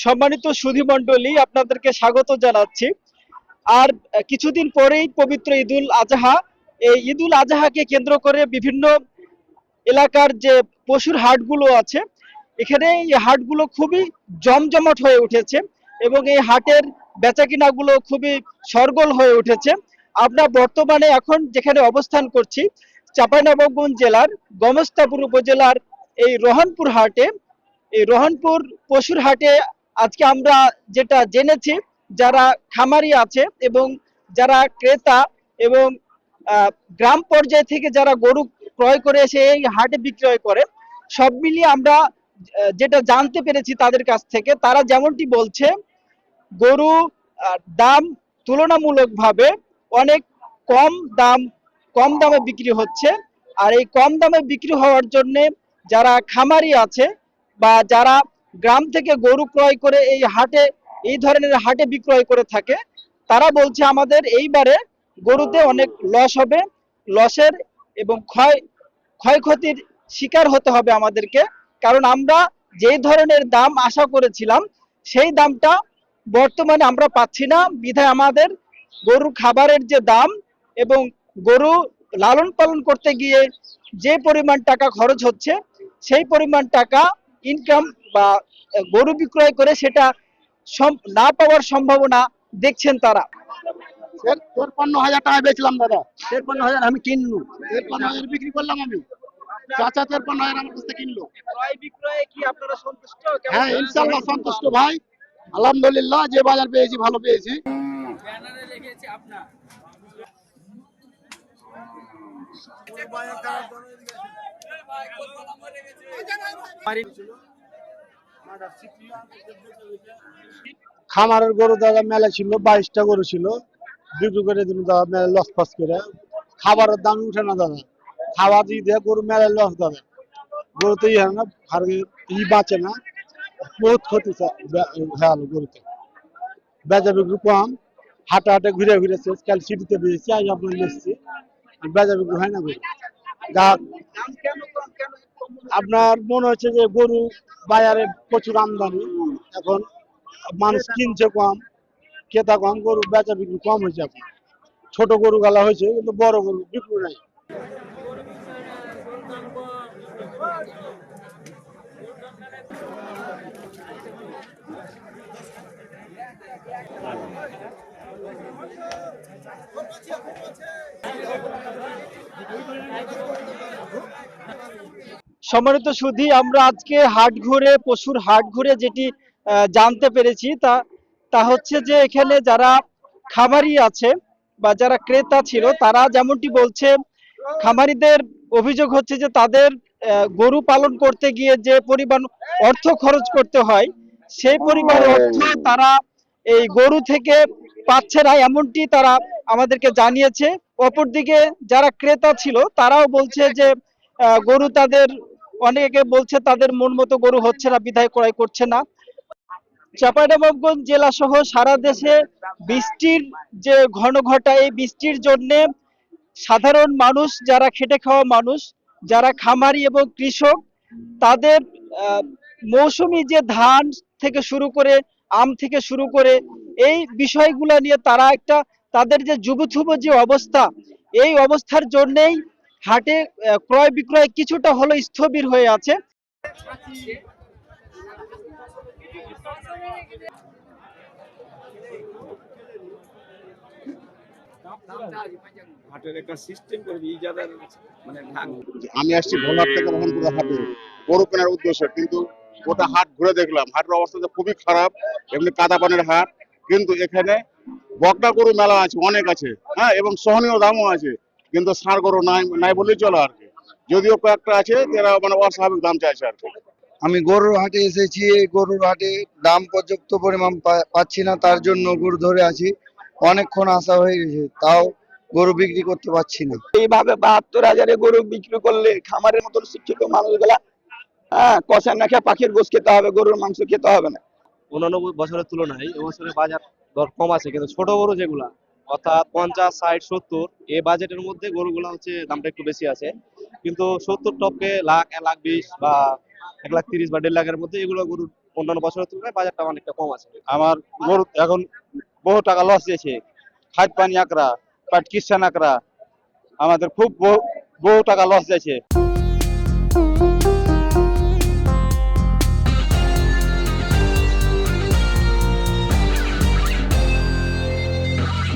সম্মানিত সুধী মণ্ডলী, আপনাদেরকে স্বাগত জানাচ্ছি। আর কিছুদিন পরেই পবিত্র ঈদুল আজহা। এই ঈদুল আজহাকে কেন্দ্র করে বিভিন্ন এলাকার যে পশুর হাটগুলো আছে, এখানে এই হাটগুলো খুবই জমজমাট হয়ে উঠেছে এবং এই হাটের বেচাকিনাগুলো খুবই সরগোল হয়ে উঠেছে। আমরা বর্তমানে এখন যেখানে অবস্থান করছি, চাঁপাইনবাবগঞ্জ জেলার গমস্তাপুর উপজেলার এই রহনপুর হাটে। এই রহনপুর পশুর হাটে আজকে আমরা যেটা জেনেছি, যারা খামারি আছে এবং যারা ক্রেতা এবং গ্রাম পর্যায় থেকে যারা গরু ক্রয় করে এসে এই হাটে বিক্রয় করে, সব মিলিয়ে আমরা যেটা জানতে পেরেছি তাদের কাছ থেকে, তারা যেমনটি বলছে, গরু দাম তুলনামূলকভাবে অনেক কম দাম কম দামে বিক্রি হচ্ছে। আর এই কম দামে বিক্রি হওয়ার জন্য যারা খামারি আছে বা যারা গ্রাম থেকে গরু ক্রয় করে এই হাটে, এই ধরনের হাটে বিক্রয় করে থাকে, তারা বলছে আমাদের এইবারে গরুতে অনেক লস হবে, লসের এবং ক্ষয়ক্ষতির শিকার হতে হবে আমাদেরকে। কারণ আমরা যেই ধরনের দাম আশা করেছিলাম সেই দামটা বর্তমানে আমরা পাচ্ছি না, বিধায় আমাদের গরুর খাবারের যে দাম এবং গরু লালন পালন করতে গিয়ে যে পরিমাণ টাকা খরচ হচ্ছে, সেই পরিমাণ টাকা ইনকাম বা গরু বিক্রয় করে সেটা না পাওয়ার সম্ভাবনা দেখছেন তারা। 53,000 টাকা বেচলাম দাদা। 53,000 আমি কিনলু, 53,000 বিক্রি করলাম আমি। চাচা 53,000 আমার কাছ থেকে কিনলো। ক্রয় বিক্রয়ে কি আপনারা সন্তুষ্ট? হ্যাঁ, ইনশাআল্লাহ সন্তুষ্ট ভাই। আলহামদুলিল্লাহ, যে বাজার পেয়েছি ভালো পেয়েছি। খামারের গরু দাদা মেলা ছিল, 22টা গরু ছিল, বিক্রি করে দিল দাদা মেলা লস ফস করে। খাবারের দাম উঠে না দাদা, খাওয়া দিয়ে দেয় গরু মেলা লস দাদা। গরু তো ইয়ে না, বাঁচে না, বহুত ক্ষতি হলো গরুতে। বেচা বিক্রি কম, হাটে হাটে ঘুরে ঘুরে শেষ। কাল সিটিতে বেঁচেছি, আজ আপনার এসছি, বেচা বিক্রি হয় না গরু। আপনার মনে হচ্ছে যে গরু বাজারে প্রচুর আমদানি, এখন মানুষ কিনছে কম, ক্রেতা কম, গরু বেচা বিক্রি কম হয়েছে। এখন ছোট গরু গালা হয়েছে, কিন্তু বড় গরু বিক্রি নাই। সম্মানিত সুধী, আমরা আজকে হাট ঘুরে, পশুর হাট ঘুরে যেটি জানতে পেরেছি তা তা হচ্ছে যে এখানে যারা খামারি আছে বা যারা ক্রেতা ছিল, তারা যেমনটি বলছে, খামারিদের অভিযোগ হচ্ছে যে তাদের গরু পালন করতে গিয়ে যে পরিমাণ অর্থ খরচ করতে হয়, সেই পরিমাণ অর্থ তারা এই গরু থেকে পাচ্ছে না, এমনটি তারা আমাদেরকে জানিয়েছে। অপরদিকে যারা ক্রেতা ছিল তারাও বলছে যে গরু তাদের, অনেকে বলছে তাদের মন মতো গরু হচ্ছে না, বিধায় ক্রয় করছে না। চাঁপাইনবাবগঞ্জ জেলা সহ সারা দেশে বৃষ্টির যে ঘন ঘটা, এই বৃষ্টির জন্য সাধারণ মানুষ, যারা খেটে খাওয়া মানুষ, যারা খামারি এবং কৃষক, তাদের মৌসুমী যে ধান থেকে শুরু করে, আম থেকে শুরু করে, এই বিষয়গুলো নিয়ে তারা একটা, তাদের যে যুবথুব যে অবস্থা, এই অবস্থার জন্যেই হাটে ক্রয় বিক্রয় কিছুটা হলো স্থবির হয়ে আছে। আমি আসছি ভোলার থেকে রহনপুর হাটে গরু কেনার উদ্দেশ্যে, কিন্তু ওটা হাট ঘুরে দেখলাম, হাটের অবস্থা তো খুবই খারাপ। এমনি কাদা পানের হাট, কিন্তু এখানে বকনা গরু মেলা আছে, অনেক আছে, হ্যাঁ, এবং সহনীয় দামও আছে, কিন্তু ষাঁড় গরু নাই নাই বলেই চলে আর কি। যদিও কয়েকটা আছে, তারা মানে অস্বাভাবিক দাম চাইছে আর কি। আমি গরুর হাটে এসেছি, এই গরুর হাটে দাম পর্যাপ্ত পরিমাণ পাচ্ছি না, তার জন্য গরু ধরে আছি। অনেকক্ষণ আশা হয়ে গেছে, তাও গরু বিক্রি করতে পারছি না। এইভাবে 72,000-এ গরু বিক্রি করলে খামারের মতন শিক্ষিত মানুষগুলা কষা না খেয়ে পাখির গোশ খেতে হবে, গরুর মাংস খেতে হবে না। অন্যান্য বছরের তুলনায় এবছরে বাজার দর কম আছে, কিন্তু ছোট গরু যেগুলা অর্থাৎ 50, 60, 70 এই বাজেটের মধ্যে গরুগুলা হচ্ছে দামটা একটু বেশি আছে। কিন্তু 70 টপকে লাখ, 1,20,000 বা 1,30,000 বা 1.5 লাখের মধ্যে এগুলো গরুর অন্যান্য বছরের তুলনায় বাজারটা অনেকটা কম আছে। আমার গরু এখন বহু টাকা লস দিয়েছে, খাদ পানি আকরা, চিকিৎসা নাকরা, আমাদের খুব বহু টাকা লস যাচ্ছে।